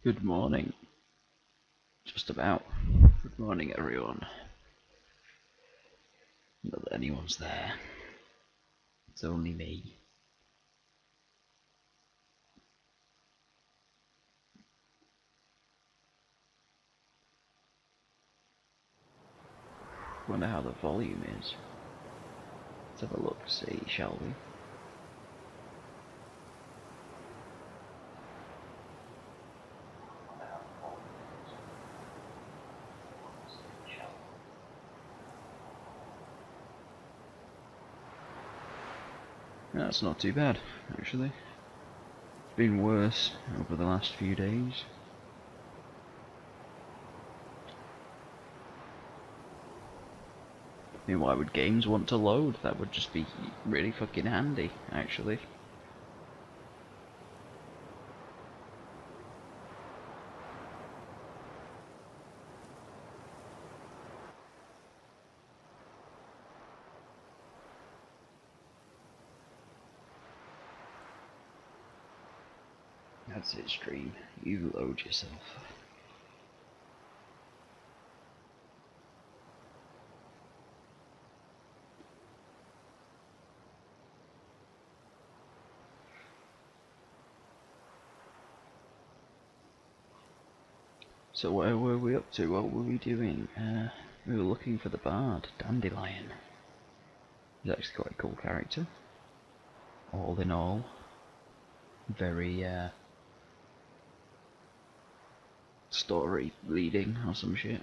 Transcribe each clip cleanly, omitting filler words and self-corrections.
Good morning. Just about. Good morning, everyone. Not that anyone's there. It's only me. Wonder how the volume is. Let's have a look, see, shall we? That's not too bad, actually. It's been worse over the last few days. I mean, why would games want to load? That would just be really fucking handy, actually. That's it, stream. You load yourself. So where were we up to? What were we doing? We were looking for the bard, Dandelion. He's actually quite a cool character. All in all, very story leading or some shit.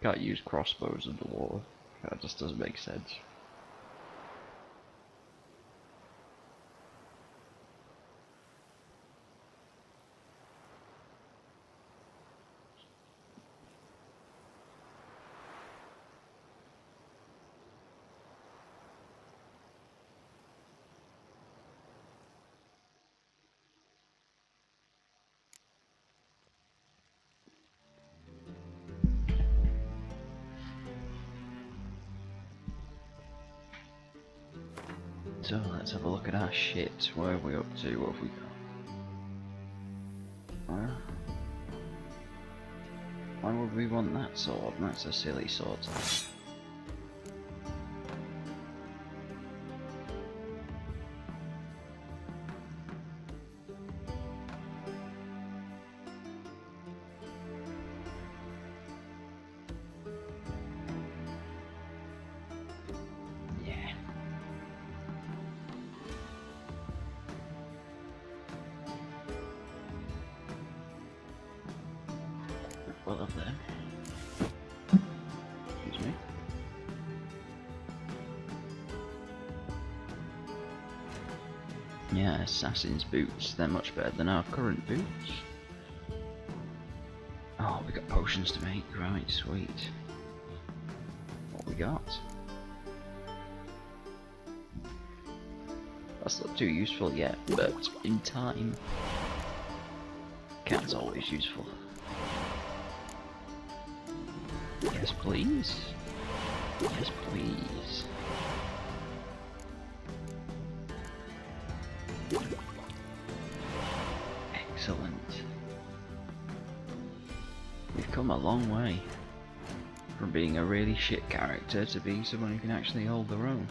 Can't use crossbows underwater. That just doesn't make sense. So let's have a look at our shit. Where are we up to? What have we got? Why would we want that sword? That's a silly sword. Yeah. Well up there. Excuse me. Yeah, assassin's boots. They're much better than our current boots. Oh, we got potions to make. Right, sweet. What we got? That's not too useful yet, but in time. Cat's always useful. Yes, please. Yes, please. Excellent. We've come a long way from being a really shit character to being someone who can actually hold their own.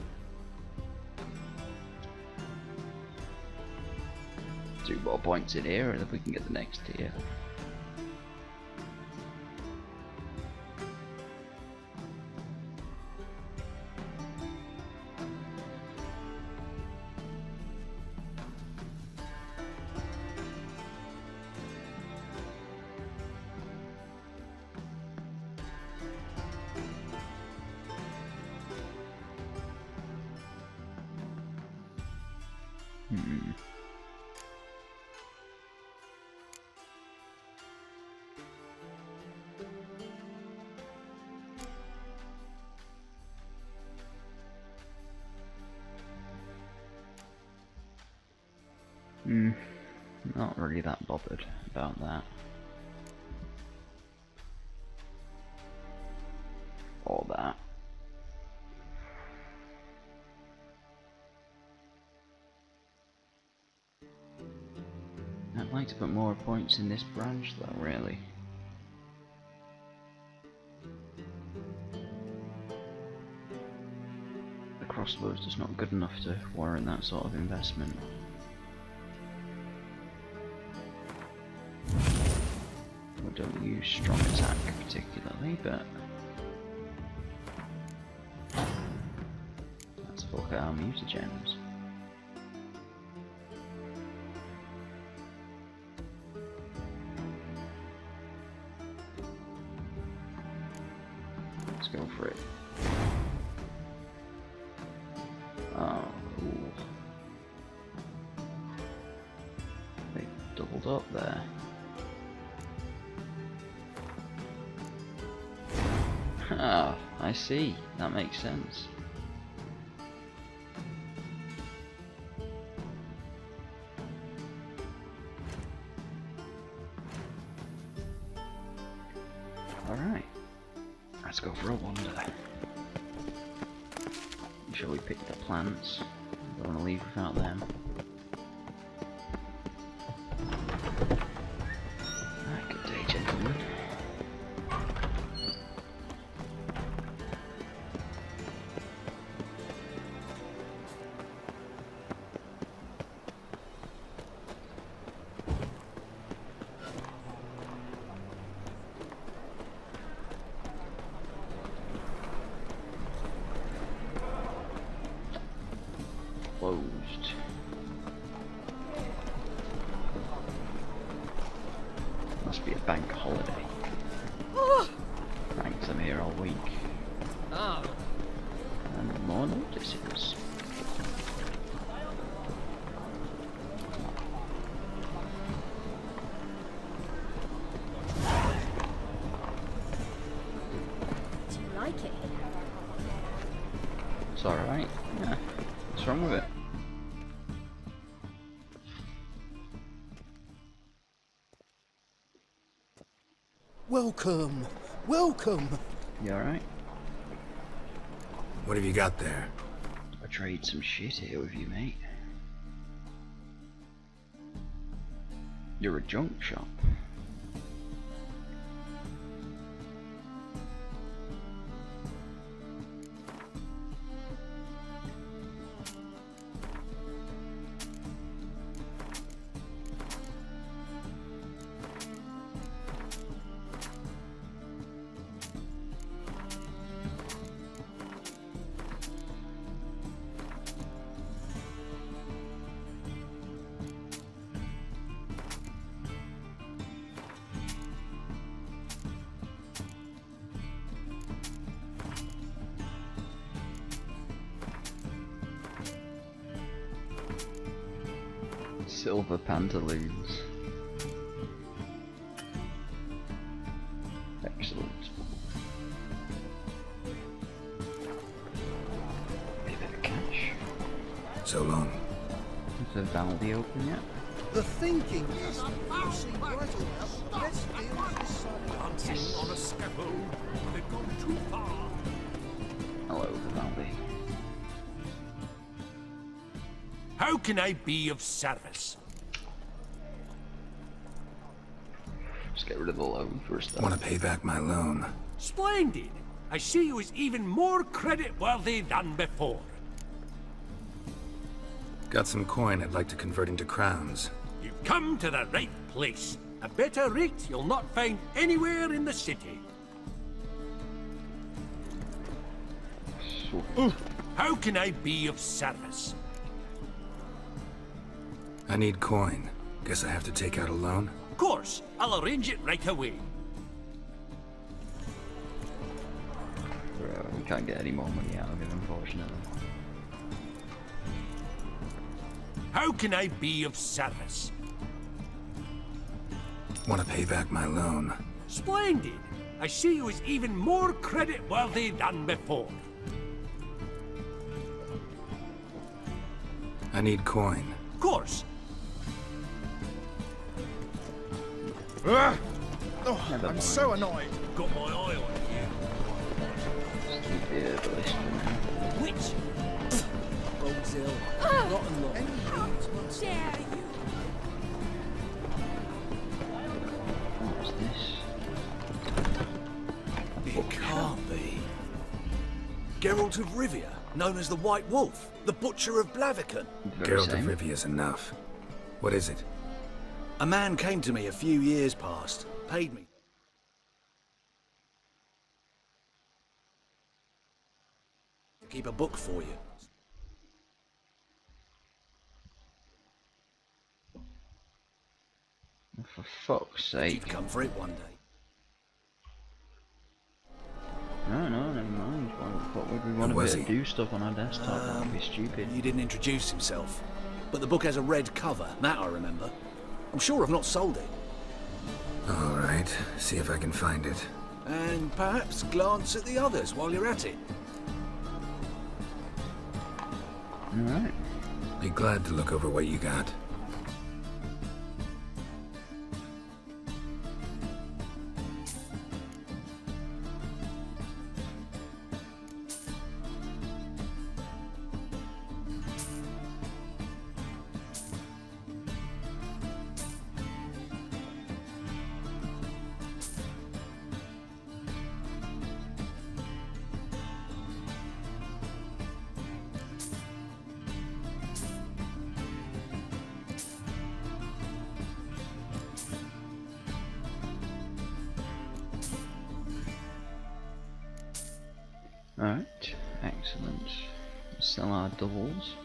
2 more points in here and then we can get the next tier. Not really that bothered about that. Or that. I'd like to put more points in this branch though, really. The crossbow's just not good enough to warrant that sort of investment. We don't use strong attack particularly, but let's have a look at our mutagens. Let's go for it. Oh, cool. They doubled up there. Ah, I see. That makes sense. Alright. Let's go for a wander. Shall we pick the plants? Don't want to leave without them. Ah, good day, gentlemen. Closed. Must be a bank holiday. Thanks, I'm here all week. Oh. And more notices. Do you like it? It's alright. Yeah. What's wrong with it? Welcome, welcome. You alright? What have you got there? I trade some shit here with you, mate. You're a junk shop. Silver pantaloons. Excellent. A bit of cash. So long. Is the Valdi open yet? The thinking is you seem right enough. Let's deal with this side. Yes. On a scaffold, they've gone too far. Hello, Valdi. How can I be of service? Just get rid of the loan for a start. Want to pay back my loan? Splendid! I see you as even more credit-worthy than before. Got some coin I'd like to convert into crowns. You've come to the right place. A better rate you'll not find anywhere in the city. So, How can I be of service? I need coin. Guess I have to take out a loan? Of course, I'll arrange it right away. we can't get any more money out of him, unfortunately. How can I be of service? Want to pay back my loan? Splendid! I see you as even more credit-worthy than before. I need coin. Of course. Oh, Never I'm mind. so annoyed. Got my eye on Keep the herbalist for now. you. Which? Rosehill. Rotten lot. Any needs must Dare you? What's this? It can't be. Geralt of Rivia, known as the White Wolf, the Butcher of Blaviken. Very Geralt of same. Rivia's enough. What is it? A man came to me a few years past, paid me. To keep a book for you. For fuck's sake. You'd come for it one day. No, never mind. Why the fuck would we want was to he? do stuff on our desktop? That would be stupid. He didn't introduce himself. But the book has a red cover, that I remember. I'm sure I've not sold it. All right, see if I can find it. And perhaps glance at the others while you're at it. Alright. Be glad to look over what you got. Alright, excellent. Sell our doubles.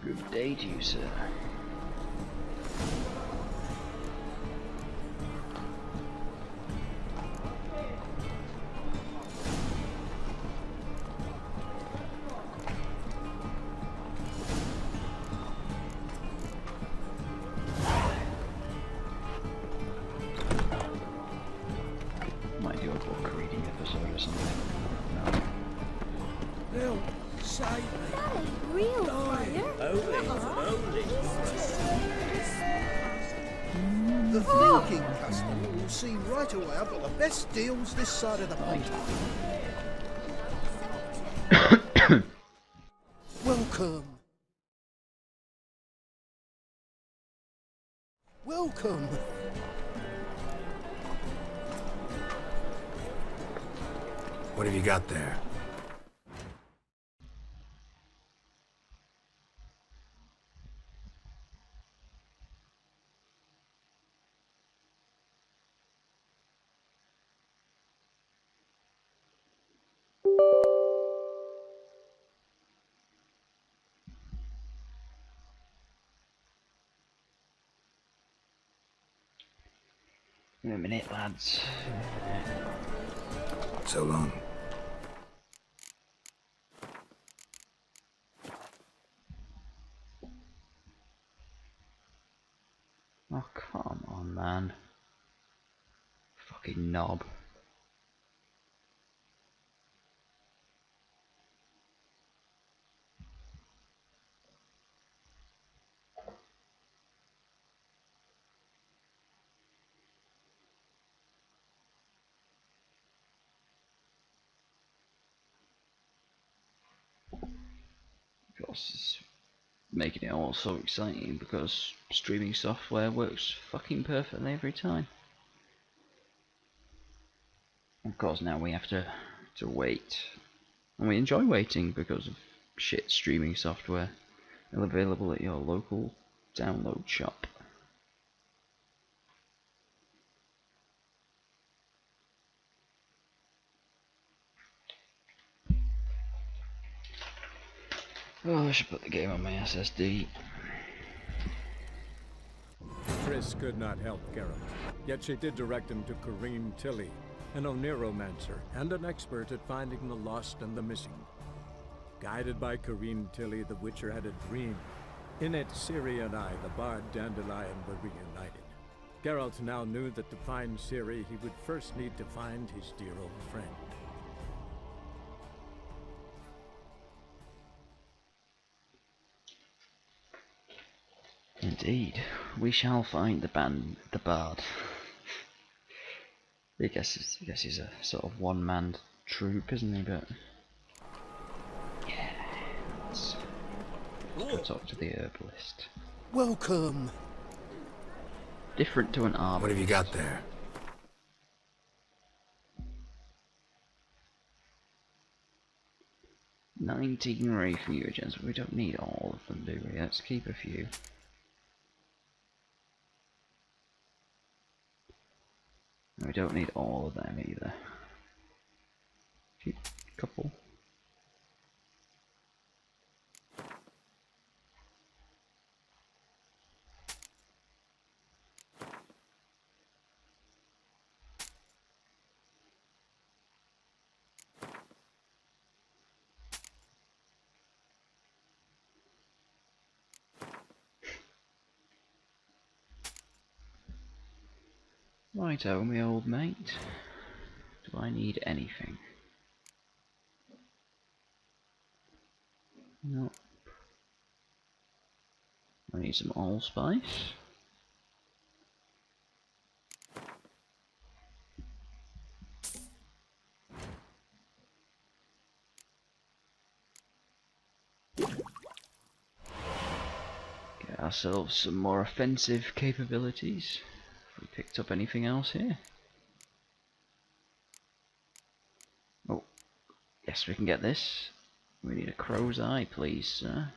Good day to you, sir. Might do a book reading episode or something. No. Help, save me. That ain't real fire. The thinking customer will see right away I've got the best deals this side of the pond. Welcome. Welcome. What have you got there? In a minute, lads. So long. Oh, come on, man. Fucking knob. Of course, it's making it all so exciting because streaming software works fucking perfectly every time. Of course, now we have to to wait. And we enjoy waiting because of shit streaming software available at your local download shop. Oh, I should put the game on my SSD. Triss could not help Geralt, yet she did direct him to Corrine Tilly, an Oniromancer and an expert at finding the lost and the missing. Guided by Corrine Tilly, the Witcher had a dream. In it, Ciri and I, the bard Dandelion, were reunited. Geralt now knew that to find Ciri, he would first need to find his dear old friend. Indeed, we shall find the bard. I guess he's a sort of one-man troupe, isn't he? But yeah, let's go talk to the herbalist. Welcome. Different to an arborist. What have you got there? "19 ray fusions. We don't need all of them, do we? Let's keep a few. We don't need all of them either. Keep a couple. Righto, my old mate. Do I need anything? Nope. I need some allspice. Get ourselves some more offensive capabilities. We picked up anything else here? Oh, yes, we can get this. We need a crow's eye, please, sir.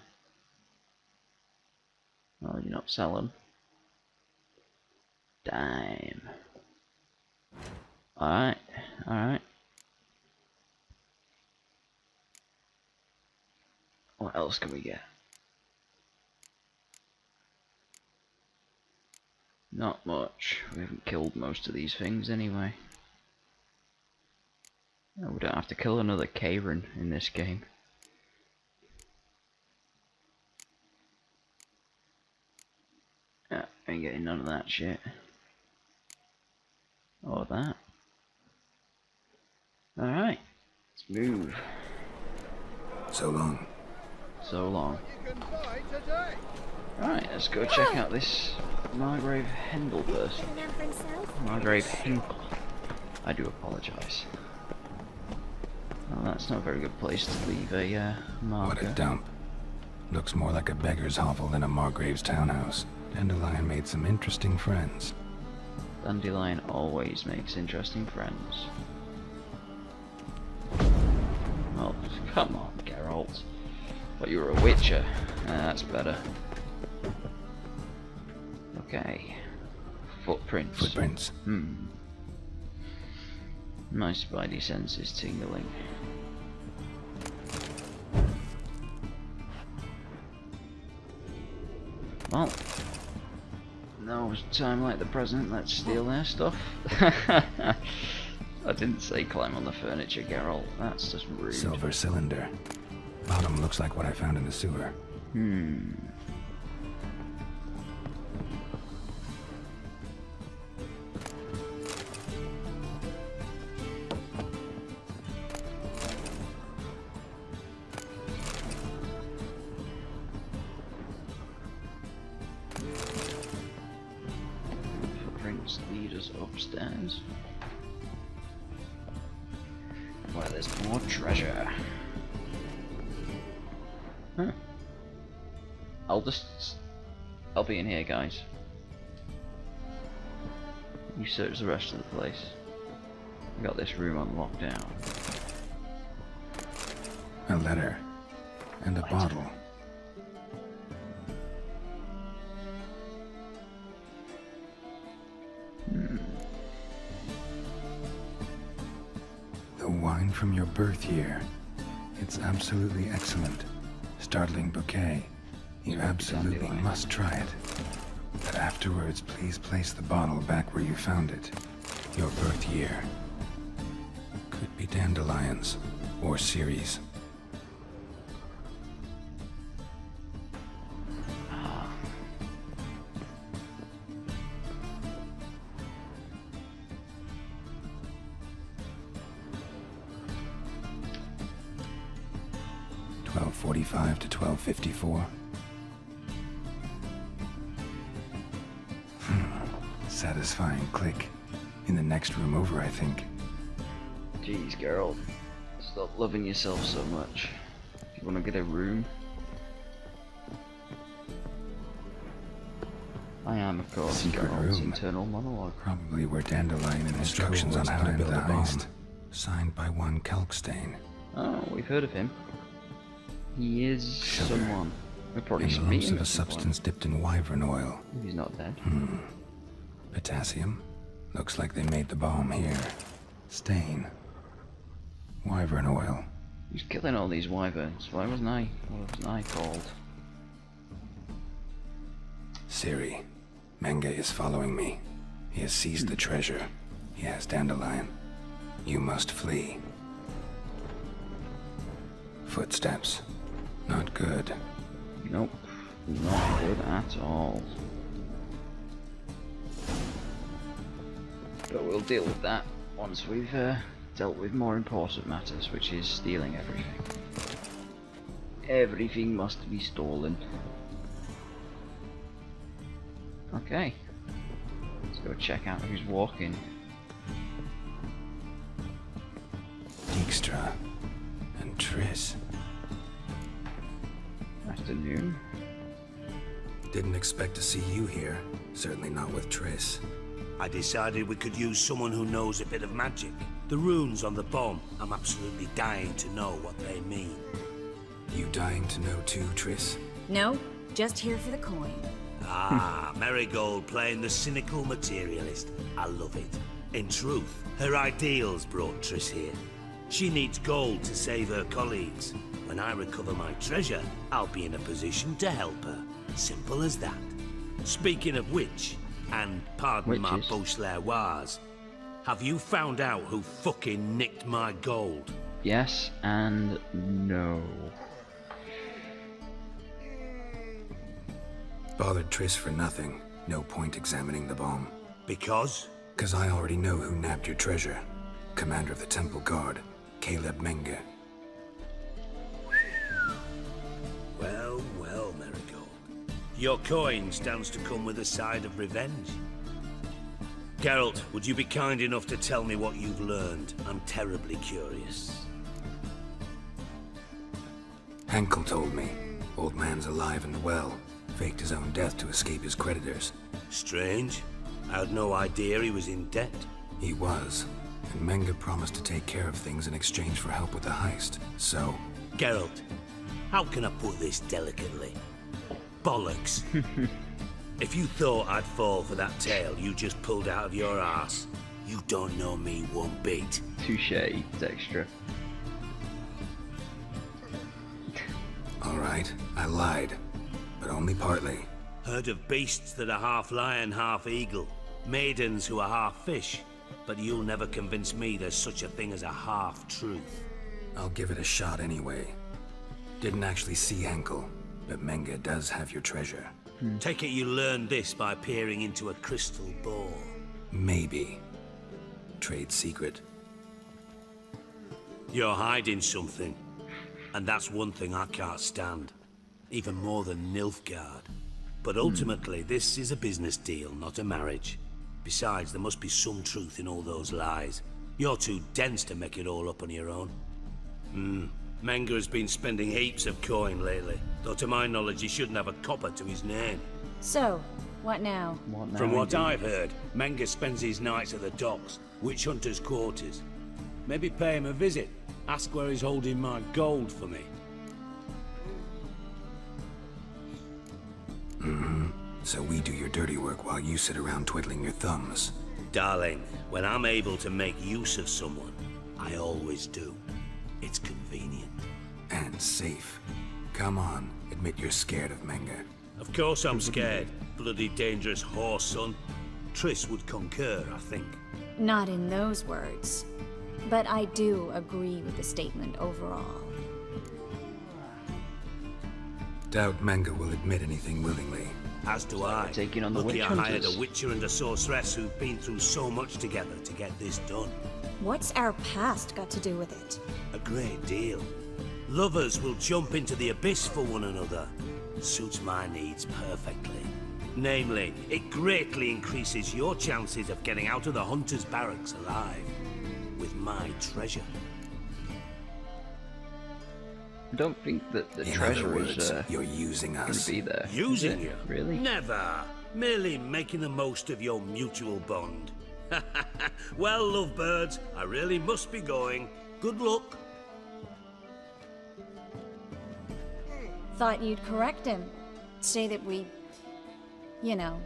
Oh, you're not selling. Damn. Alright, alright. What else can we get? Not much. We haven't killed most of these things anyway. Oh, we don't have to kill another Karen in this game. Yeah, ain't getting none of that shit. Or that. Alright, let's move. So long. So long. You can buy today. Right, let's go check out this Margrave Hendel person. Get a man for himself? Margrave Henkel. I do apologise. Well, that's not a very good place to leave a What a marker. dump. Looks more like a beggar's hovel than a Margrave's townhouse. Dandelion made some interesting friends. Dandelion always makes interesting friends. Oh, come on, Geralt. But you were a witcher. That's better. Okay. Footprints. Footprints. My spidey sense is tingling. Well, no time like the present, let's steal their stuff. I didn't say climb on the furniture, Geralt. That's just rude. Silver cylinder. Bottom looks like what I found in the sewer. Footprints lead us upstairs, where there's more treasure. Huh. I'll be in here, guys. You search the rest of the place. We got this room on lockdown. A letter. And a bottle. The wine from your birth year. It's absolutely excellent. Startling bouquet. You absolutely must try it. But afterwards, please place the bottle back where you found it. Your birth year. Could be dandelions. Or Ceres. .45 to 12:54. Satisfying click. In the next room over, I think. Jeez, Geralt. Stop loving yourself so much. You wanna get a room? I am, of course, Secret Geralt's room. internal monologue. Probably where Dandelion and instructions on how to build a heist. Signed by one Kalkstein. Oh, we've heard of him. He is someone. We've probably And seen lumps him of a at some point. substance dipped in wyvern oil. He's not dead. Potassium. Looks like they made the bomb here. Stain. Wyvern oil. Who's killing all these wyverns? Why wasn't I? What wasn't I called? Ciri. Menge is following me. He has seized the treasure. He has Dandelion. You must flee. Footsteps. Not good. Nope. Not good at all. But we'll deal with that once we've dealt with more important matters, which is stealing everything. Everything must be stolen. Okay. Let's go check out who's walking. Dijkstra. And Triss. Afternoon. Didn't expect to see you here. Certainly not with Triss. I decided we could use someone who knows a bit of magic. The runes on the bomb, I'm absolutely dying to know what they mean. You dying to know too, Triss? No, just here for the coin. Ah, Marigold playing the cynical materialist. I love it. In truth, her ideals brought Triss here. She needs gold to save her colleagues. When I recover my treasure, I'll be in a position to help her. Simple as that. Speaking of which, and pardon my Witches. Beauclervoise, have you found out who fucking nicked my gold? Yes and no. Bothered Triss for nothing. No point examining the bomb. Because? 'Cause I already know who nabbed your treasure. Commander of the Temple Guard, Caleb Menge. Well, well, Marigold. Your coin stands to come with a side of revenge. Geralt, would you be kind enough to tell me what you've learned? I'm terribly curious. Henkel told me. Old man's alive and well. Faked his own death to escape his creditors. Strange. I had no idea he was in debt. He was. And Menge promised to take care of things in exchange for help with the heist. So, Geralt, how can I put this delicately? Bollocks. If you thought I'd fall for that tale you just pulled out of your arse, you don't know me one bit. Touche, Dijkstra. alright, I lied. But only partly. Heard of beasts that are half lion, half eagle. Maidens who are half fish. But you'll never convince me there's such a thing as a half-truth. I'll give it a shot anyway. Didn't actually see Henkel, but Menge does have your treasure. Take it you learned this by peering into a crystal ball. Maybe. Trade secret. You're hiding something. And that's one thing I can't stand. Even more than Nilfgaard. But ultimately, this is a business deal, not a marriage. Besides, there must be some truth in all those lies. You're too dense to make it all up on your own. Menge has been spending heaps of coin lately. Though to my knowledge, he shouldn't have a copper to his name. So, what now? What now, From what indeed? I've heard, Menge spends his nights at the docks, witch hunters' quarters. Maybe pay him a visit. Ask where he's holding my gold for me. So we do your dirty work while you sit around twiddling your thumbs. Darling, when I'm able to make use of someone, I always do. It's convenient. And safe. Come on, admit you're scared of Menga. Of course I'm scared. Bloody dangerous whore, son. Triss would concur, I think. Not in those words. But I do agree with the statement overall. Doubt Menga will admit anything willingly. As do I. Taking on the Lucky witch I hired hunters. a witcher and a sorceress who've been through so much together to get this done. What's our past got to do with it? A great deal. Lovers will jump into the abyss for one another. Suits my needs perfectly. Namely, it greatly increases your chances of getting out of the hunter's barracks alive. With my treasure. I don't think that the In treasure other words, is you're using going us. to be there. Using Is it? you? Really? Never. Merely making the most of your mutual bond. Well, lovebirds, I really must be going. Good luck. Thought you'd correct him. Say that we... you know.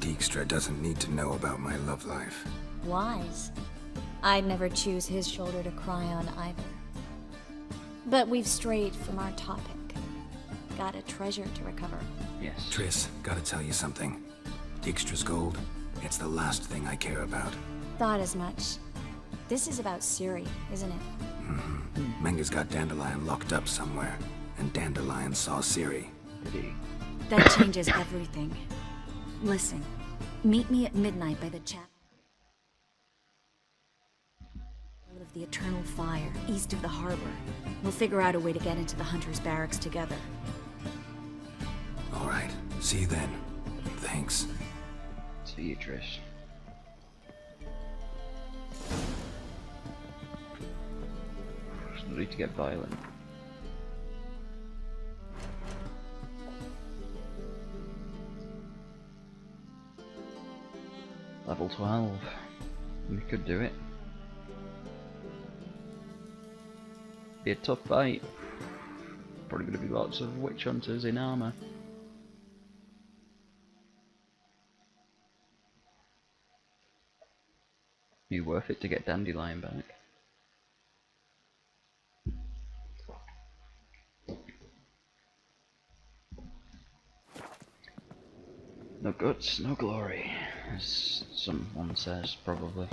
Dijkstra doesn't need to know about my love life. Wise. I'd never choose his shoulder to cry on either. But we've strayed from our topic. Got a treasure to recover. Yes. Triss, gotta tell you something. Dijkstra's gold, it's the last thing I care about. Thought as much. This is about Ciri, isn't it? Menga's got Dandelion locked up somewhere, and Dandelion saw Ciri. Did he? That changes everything. Listen, meet me at midnight by the chapel of the Eternal Fire, east of the harbor. We'll figure out a way to get into the Hunter's barracks together. All right, see you then. Thanks. See you, Trish. It's ready to get violent. Level 12. We could do it. Be a tough fight. Probably going to be lots of witch hunters in armor. Be worth it to get Dandelion back. No guts, no glory, as someone says, probably.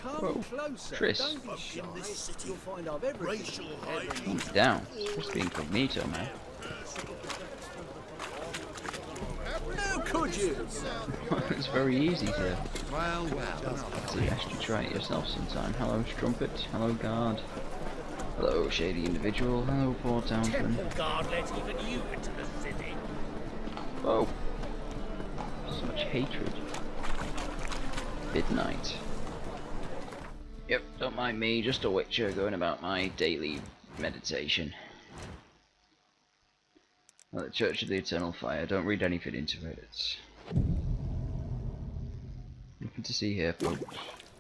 Come closer. Triss. Don't be shy. You'll find I've everything. Calm down. It's supposed to be incognito, man. How could you? It's very easy to Well. actually try it yourself sometime. Hello, Strumpet. Hello, Guard. Hello, Shady Individual. Hello, Poor Townsman. Guard let even you into the city. Oh. So much hatred. Midnight. Yep, don't mind me, just a witcher going about my daily meditation. Well, the Church of the Eternal Fire, don't read anything into it, it's... nothing to see here, folks.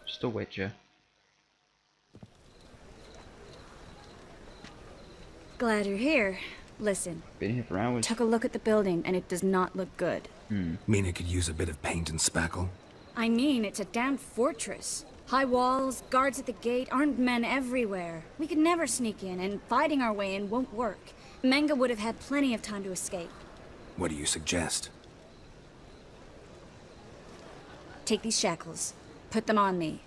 Just a witcher. Glad you're here. Listen, Been here for hours. took a look at the building and it does not look good. Mina could use a bit of paint and spackle. I mean, it's a damn fortress. High walls, guards at the gate, armed men everywhere. We could never sneak in, and fighting our way in won't work. Menga would have had plenty of time to escape. What do you suggest? Take these shackles. Put them on me.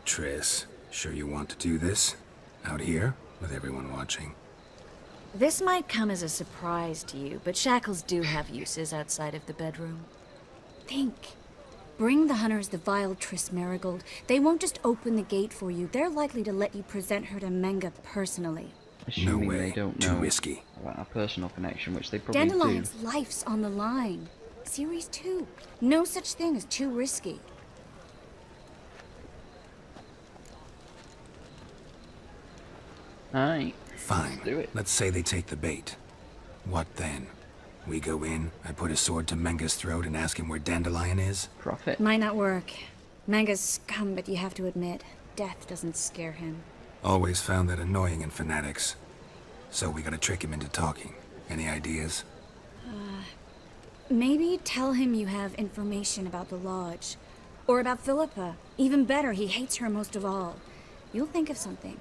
Triss, sure you want to do this? Out here, with everyone watching? This might come as a surprise to you, but shackles do have uses outside of the bedroom. Think. Bring the hunters the vile Triss Marigold. They won't just open the gate for you. They're likely to let you present her to Menga personally. Assuming No way. they don't Too know risky. about our personal connection, which they probably Dandelion's do. life's on the line. Series 2. No such thing as too risky. Alright. Fine. Let's do it. Let's say they take the bait. What then? We go in, I put a sword to Menga's throat and ask him where Dandelion is? Profit. Might not work. Manga's scum, but you have to admit, death doesn't scare him. Always found that annoying in fanatics. So we gotta trick him into talking. Any ideas? Maybe tell him you have information about the Lodge. Or about Philippa. Even better, he hates her most of all. You'll think of something.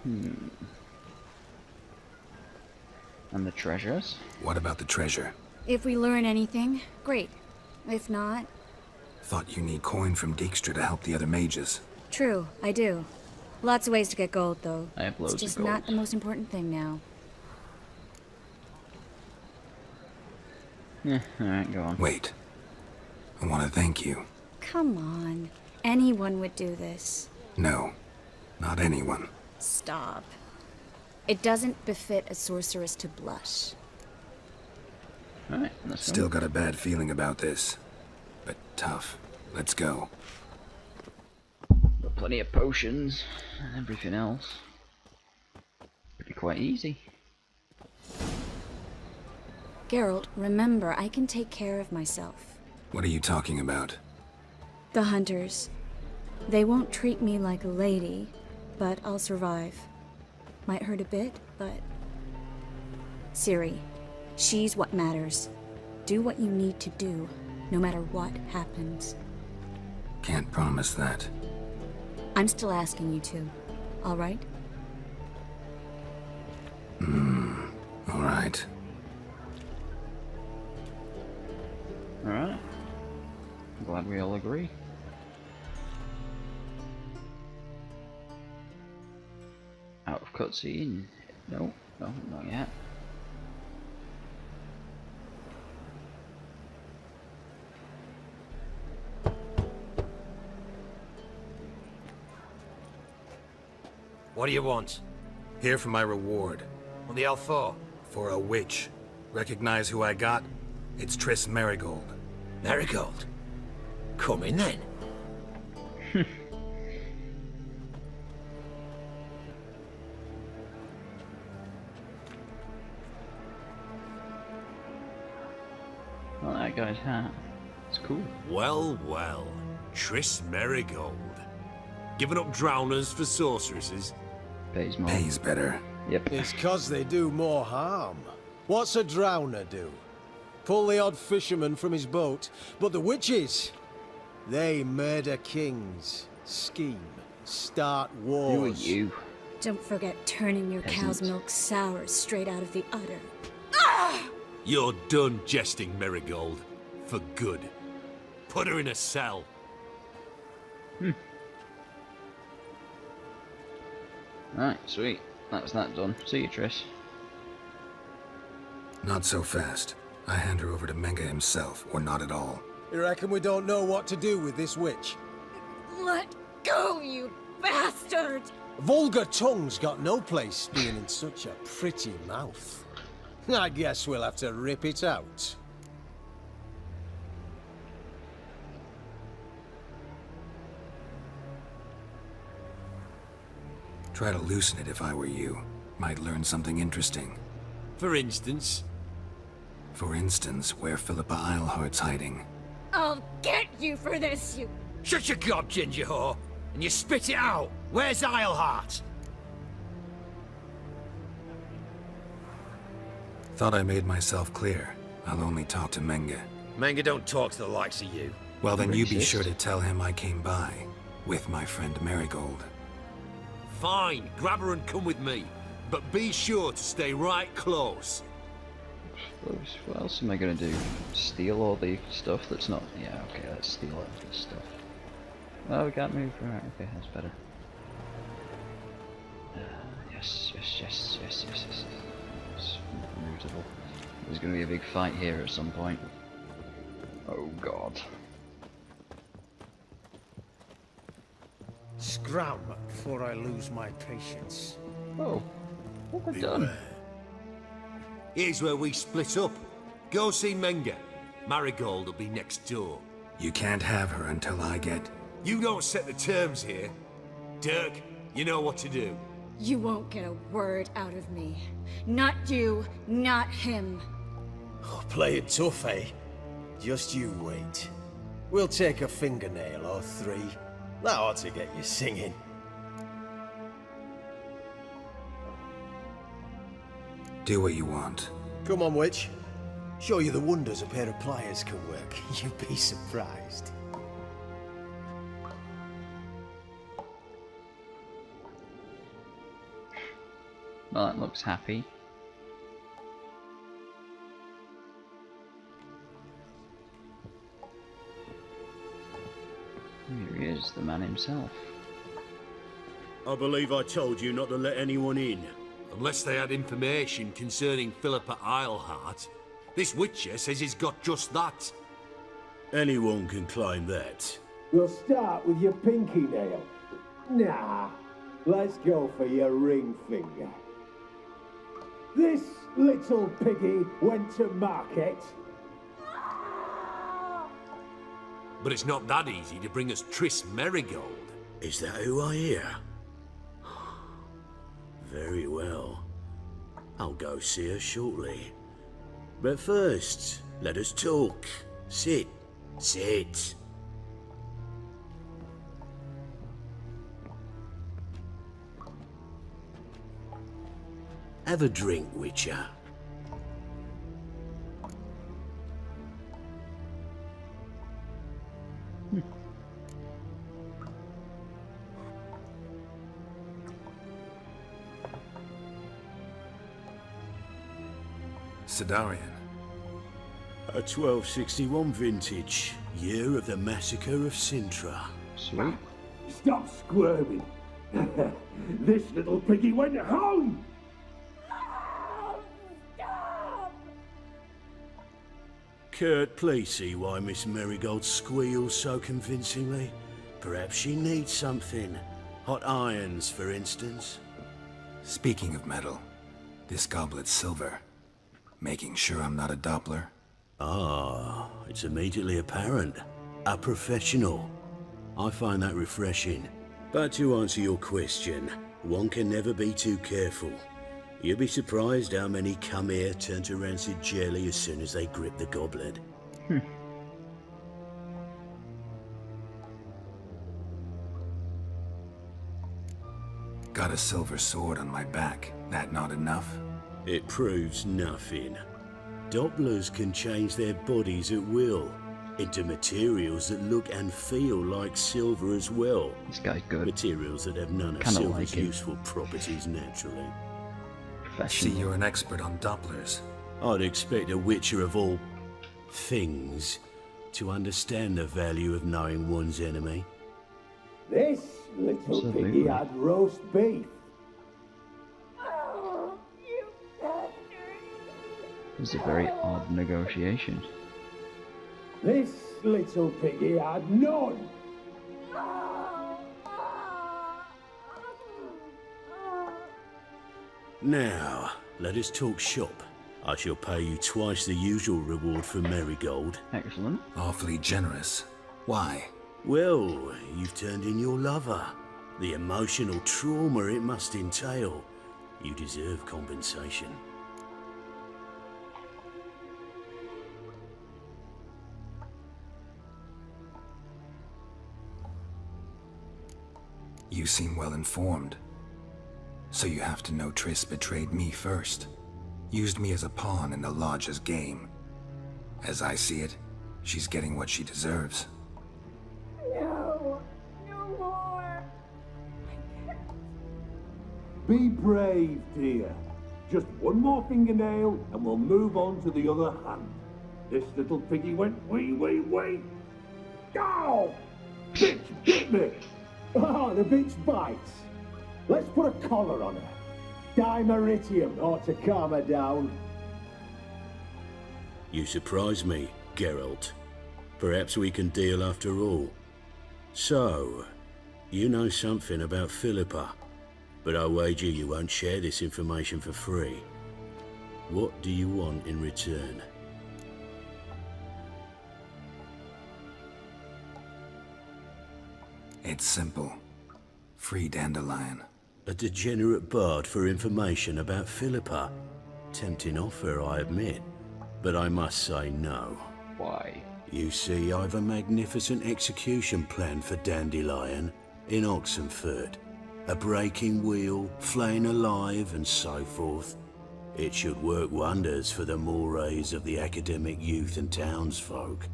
And the treasures? What about the treasure? If we learn anything, great. If not, Thought you need coin from Dijkstra to help the other mages. true, I do. Lots of ways to get gold, though. I have loads It's just of gold. not the most important thing now. Yeah, alright, go on. Wait. I want to thank you. Come on. Anyone would do this. No, not anyone. Stop. It doesn't befit a sorceress to blush. Alright, let's Still go. got a bad feeling about this. But tough. Let's go. Got plenty of potions and everything else. Could be quite easy. Geralt, remember, I can take care of myself. What are you talking about? The hunters. They won't treat me like a lady, but I'll survive. Might hurt a bit, but... Ciri, she's what matters. Do what you need to do, no matter what happens. Can't promise that. I'm still asking you to, all right? All right. Alright. I'm glad we all agree. Out of cutscene. No, no, not yet. What do you want? Here for my reward. On the L4? For a witch. Recognize who I got? It's Triss Merigold. Marigold? Come in then. Well, that guy's hat. It's cool. Well, well. Triss Merigold. Giving up drowners for sorceresses? Pays more. Pays better. Yep. It's 'cause they do more harm. What's a drowner do? Pull the odd fisherman from his boat. But the witches, they murder kings, scheme, start wars. Who are you? Don't forget turning your cow's Peasant. milk sour straight out of the udder. You're done jesting, Merigold. For good. Put her in a cell. Right, sweet. That's that done. See you, Triss. Not so fast. I hand her over to Menga himself, or not at all. You reckon we don't know what to do with this witch? Let go, you bastard! Vulgar tongue's got no place being in such a pretty mouth. I guess we'll have to rip it out. Try to loosen it if I were you. Might learn something interesting. For instance, For instance, where Philippa Eilhart's hiding. I'll get you for this, you... Shut your gob, ginger whore, and you spit it out. Where's Eilhart? Thought I made myself clear. I'll only talk to Menga. Manga don't talk to the likes of you. Well, then you be Racist. sure to tell him I came by. With my friend Marigold. fine, grab her and come with me. But be sure to stay right close. What else am I gonna do? Steal all the stuff that's not... Yeah, okay, let's steal all this stuff. Oh, we can't move. Right, okay, that's better. Yes. It's mutable. There's gonna be a big fight here at some point. Oh god. Scram before I lose my patience. Oh, what have I done? Here's where we split up. Go see Menga. Marigold will be next door. You can't have her until I get... You don't set the terms here. Dirk, you know what to do. You won't get a word out of me. Not you, not him. Oh, play it tough, eh? Just you wait. We'll take a fingernail or three. That ought to get you singing. Do what you want. Come on, witch. Show you the wonders a pair of pliers can work. You'd be surprised. Well, that looks happy. Here he is, the man himself. I believe I told you not to let anyone in. Unless they had information concerning Philippa Eilhart. This Witcher says he's got just that. Anyone can claim that. We'll start with your pinky nail. Nah, let's go for your ring finger. This little piggy went to market. But it's not that easy to bring us Triss Merigold. Is that who I hear? Very well. I'll go see her shortly. But first, let us talk. Sit. Sit. Have a drink, Witcher. Sidarian. A 1261 vintage, year of the massacre of Sintra. Sweet. Stop squirming. This little piggy went home. Kurt, please see why Miss Merigold squeals so convincingly. Perhaps she needs something. Hot irons, for instance. Speaking of metal, this goblet's silver. Making sure I'm not a Doppler. Ah, it's immediately apparent. A professional. I find that refreshing. But to answer your question, one can never be too careful. You'll be surprised how many come here turn to rancid jelly as soon as they grip the goblet. Got a silver sword on my back. That not enough? It proves nothing. Dopplers can change their bodies at will, into materials that look and feel like silver as well. This guy's good. Materials that have none of Kinda silver's like him. useful properties naturally. See, Professional. you're an expert on Dopplers. I'd expect a Witcher of all things to understand the value of knowing one's enemy. This little Absolutely. piggy had roast beef. This is a very odd negotiation. This little piggy had none. Now, let us talk shop. I shall pay you twice the usual reward for Merigold. Excellent. Awfully generous. Why? Well, you've turned in your lover. The emotional trauma it must entail. You deserve compensation. You seem well informed. So you have to know Triss betrayed me first. Used me as a pawn in the Lodge's game. As I see it, she's getting what she deserves. No, no more. Be brave, dear. Just one more fingernail and we'll move on to the other hand. This little piggy went wee. Ow! Bitch bit me! Oh, the bitch bites. Let's put a collar on her. Dimeritium ought to calm her down. You surprise me, Geralt. Perhaps we can deal after all. So, you know something about Philippa, but I wager you won't share this information for free. What do you want in return? It's simple. Free Dandelion. A degenerate bard for information about Philippa. Tempting offer, I admit, but I must say no. Why? You see, I've a magnificent execution plan for Dandelion in Oxenford. A breaking wheel, flaying alive, and so forth. It should work wonders for the mores of the academic youth and townsfolk.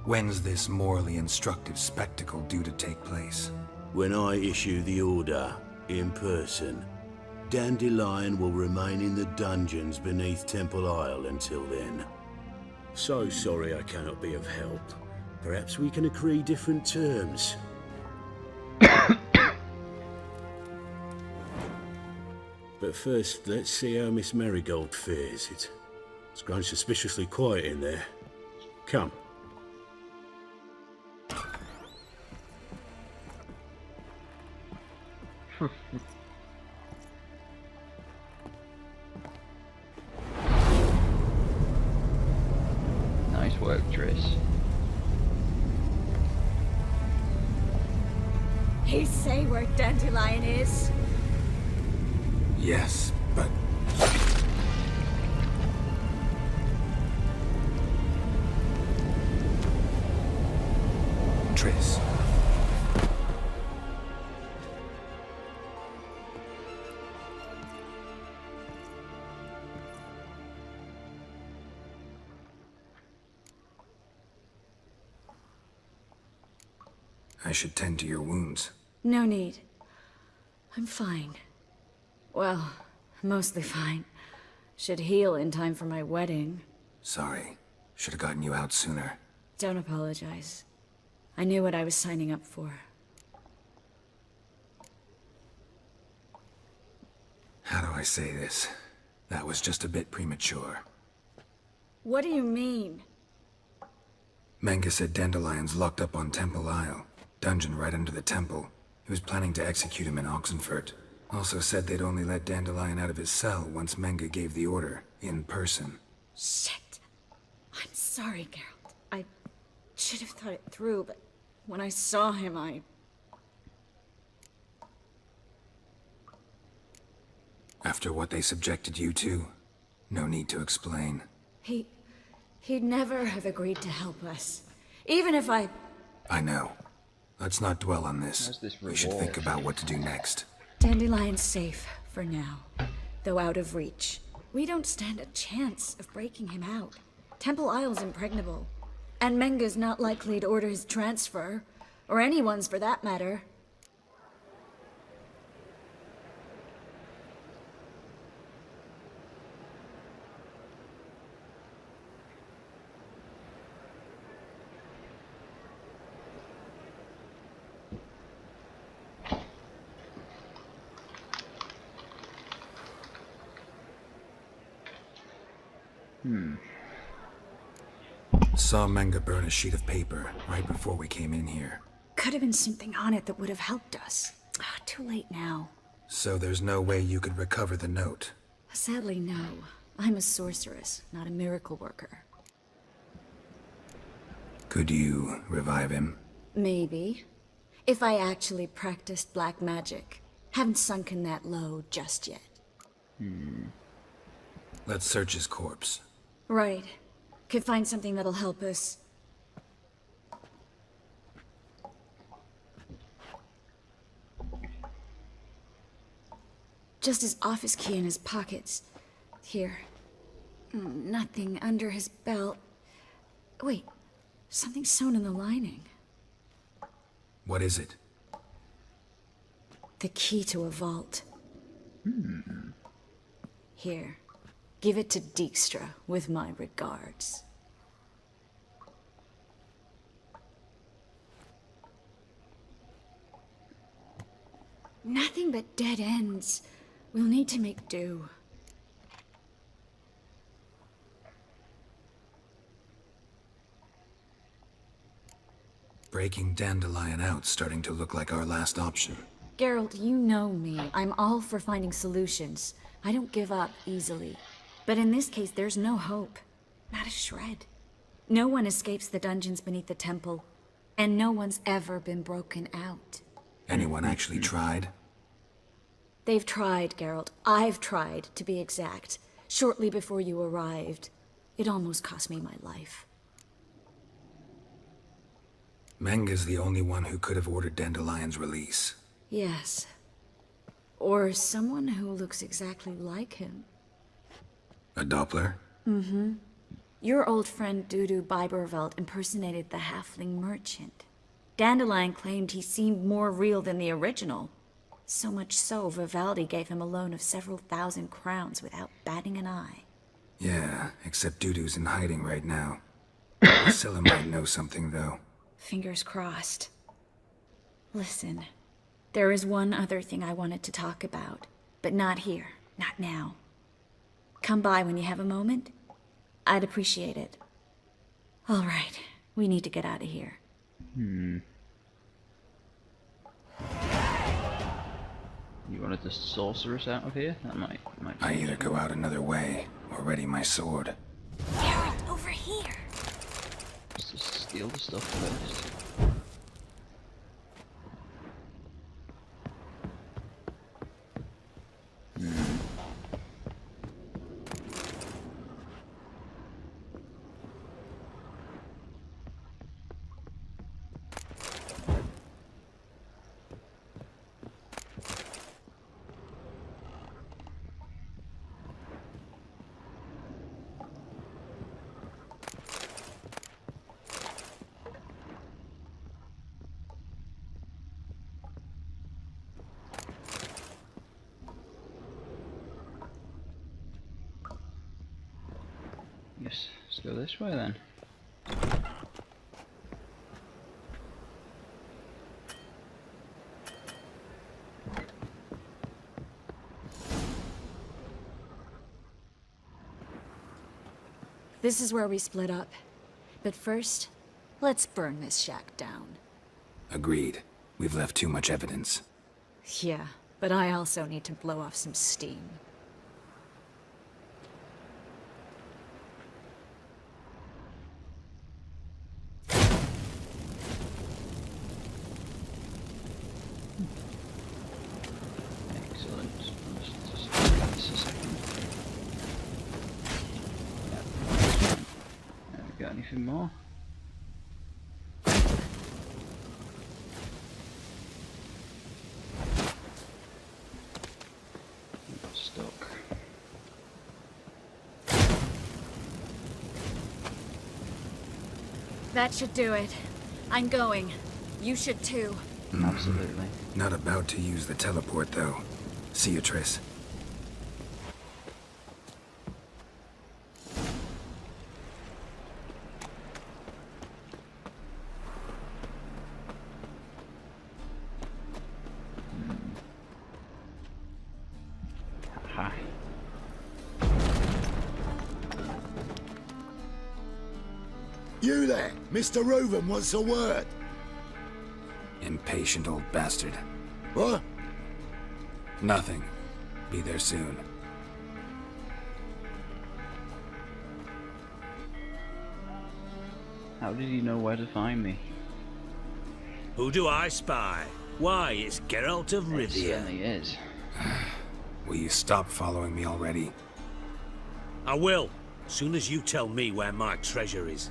When's this morally instructive spectacle due to take place? When I issue the order, in person, Dandelion will remain in the dungeons beneath Temple Isle until then. So sorry I cannot be of help. Perhaps we can agree different terms. But first, let's see how Miss Marigold fares. It's grown suspiciously quiet in there. Come. Nice work, Triss. He say where Dandelion is? Yes, but... Triss. I should tend to your wounds. No need. I'm fine. Well, mostly fine. Should heal in time for my wedding. Sorry. Should have gotten you out sooner. Don't apologize. I knew what I was signing up for. How do I say this? That was just a bit premature. What do you mean? Manga said Dandelion's locked up on Temple Isle. Dungeon right under the temple. He was planning to execute him in Oxenfurt. Also said they'd only let Dandelion out of his cell once Manga gave the order, in person. Shit. I'm sorry, Geralt. I should have thought it through, but when I saw him, After what they subjected you to, no need to explain. He'd never have agreed to help us. Even if I know. Let's not dwell on this. How's this We should reward? think about what to do next. Dandelion's safe, for now. Though out of reach. We don't stand a chance of breaking him out. Temple Isle's impregnable. And Menga's not likely to order his transfer. Or anyone's for that matter. Saw Manga burn a sheet of paper right before we came in here. Could have been something on it that would have helped us. Too late now. So there's no way you could recover the note? Sadly, no. I'm a sorceress, not a miracle worker. Could you revive him? Maybe. If I actually practiced black magic. Haven't sunken that low just yet. Let's search his corpse. Right. Could find something that'll help us. Just his office key in his pockets. Here. Nothing under his belt. Wait. Something sewn in the lining. What is it? The key to a vault. Here. Give it to Dijkstra with my regards. Nothing but dead ends. We'll need to make do. Breaking Dandelion out's starting to look like our last option. Geralt, you know me. I'm all for finding solutions. I don't give up easily. But in this case, there's no hope. Not a shred. No one escapes the dungeons beneath the temple. And no one's ever been broken out. Anyone actually tried? They've tried, Geralt. I've tried, to be exact. Shortly before you arrived. It almost cost me my life. Menga's the only one who could have ordered Dandelion's release. Yes. Or someone who looks exactly like him. A Doppler? Mm-hmm. Your old friend Dudu Biberveld impersonated the halfling merchant. Dandelion claimed he seemed more real than the original. So much so, Vivaldi gave him a loan of several thousand crowns without batting an eye. Yeah, except Dudu's in hiding right now. Priscilla might know something, though. Fingers crossed. Listen, there is one other thing I wanted to talk about, but not here, not now. Come by when you have a moment. I'd appreciate it. All right, we need to get out of here. You wanted the sorceress out of here? That might I either go out another way, or ready my sword. Geralt, over here! just steal the stuff first. Yes, let's go this way then. This is where we split up. But first, let's burn this shack down. Agreed. We've left too much evidence. Yeah, but I also need to blow off some steam. Excellent. Let's just do this a second. Have we got anything more? Stuck. That should do it. I'm going. You should too. Absolutely. Not about to use the teleport, though. See you, Triss. Hi. You there, Mr. Roven wants a word. Impatient old bastard. What? Nothing. Be there soon. How did you know where to find me? Who do I spy? Why, it's Geralt of It Rivia. certainly is. Will you stop following me already? I will, soon as you tell me where my treasure is.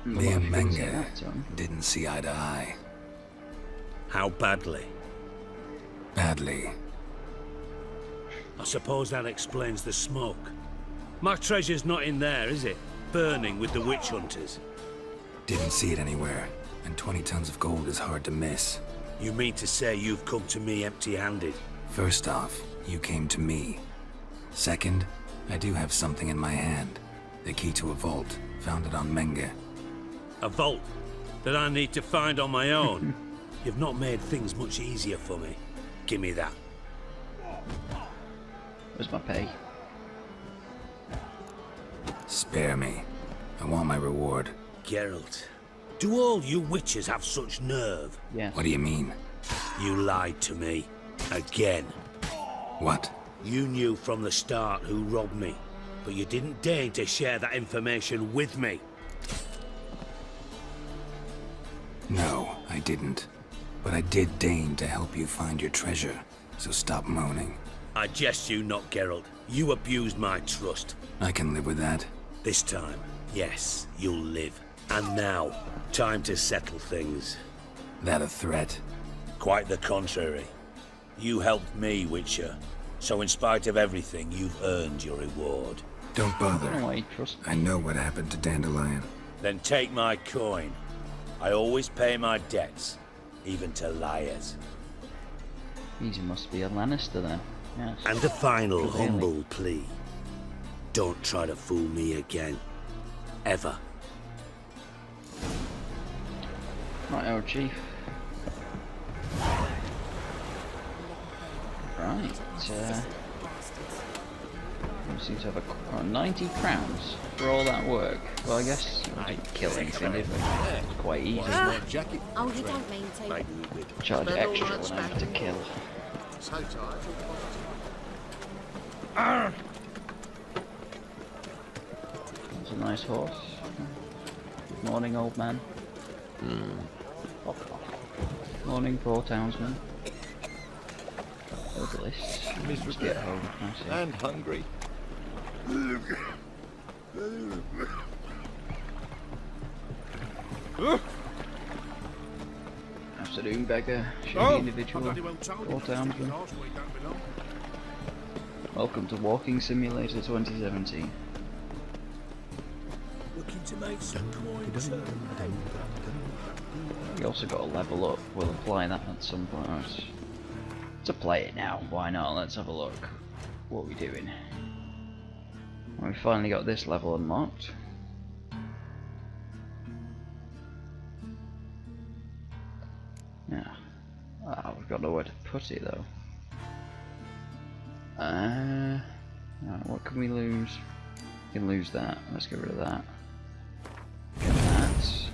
Me and Well, Menge that, Tom. didn't see eye to eye. How badly? Badly. I suppose that explains the smoke. My treasure's not in there, is it? Burning with the witch hunters. Didn't see it anywhere. And 20 tons of gold is hard to miss. You mean to say you've come to me empty-handed? First off, you came to me. Second, I do have something in my hand. The key to a vault, found it on Menge. A vault that I need to find on my own. You've not made things much easier for me. Give me that. Where's my pay? Spare me. I want my reward. Geralt, do all you witches have such nerve? Yes. What do you mean? You lied to me. Again. What? You knew from the start who robbed me, but you didn't deign to share that information with me. No, I didn't. But I did deign to help you find your treasure. so stop moaning. I jest you not, Geralt. You abused my trust. I can live with that. This time, yes, you'll live. And now, time to settle things. That a threat? Quite the contrary. You helped me, Witcher. So in spite of everything, you've earned your reward. Don't bother. Oh, I trust. I know what happened to Dandelion. Then take my coin. I always pay my debts, even to liars. He must be a Lannister then. Yes. And a final Really? humble plea. Don't try to fool me again. Ever. Right, our chief. Right, we seem to have a 90 crowns for all that work. Well, I guess we didn't kill anything, did we? It was quite easy. Oh, you don't mean to. Charge extra when I have to kill. It's a nice horse. Morning, old man. Fuck off. Morning, poor townsman. Look at this. Just get home. And hungry. Afternoon, beggar. Shady individual. Poor townsman. Welcome to Walking Simulator 2017. Looking to make some coins. We also got to level up. We'll apply that at some point. To play it now, why not? Let's have a look. What are we doing? Well, we finally got this level unlocked. Yeah. Ah, we've got nowhere to put it though. Right, what can we lose? We can lose that. Let's get rid of that. Get that.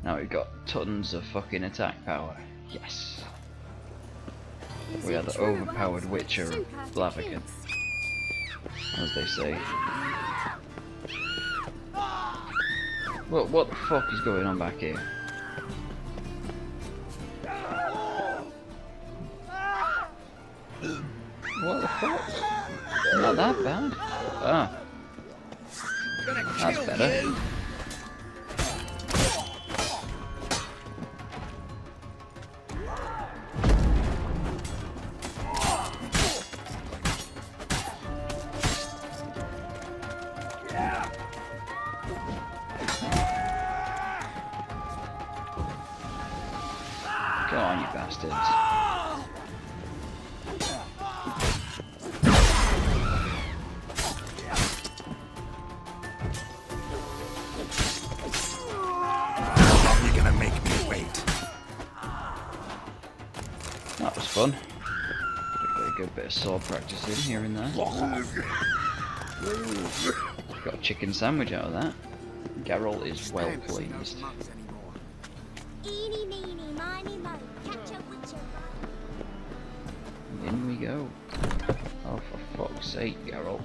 Now we've got tons of fucking attack power. Yes. We are the overpowered Witcher of Blaviken, as they say. What the fuck is going on back here? What the fuck? Not that bad. Ah. That's better. Go on, you bastards. You're gonna make me wait. That was fun. Got a good bit of sword practice in here and there. Got a chicken sandwich out of that. Geralt is well pleased. Eeny, meeny, miny, moe, catch a witcher. In we go. Oh, for fuck's sake, Geralt.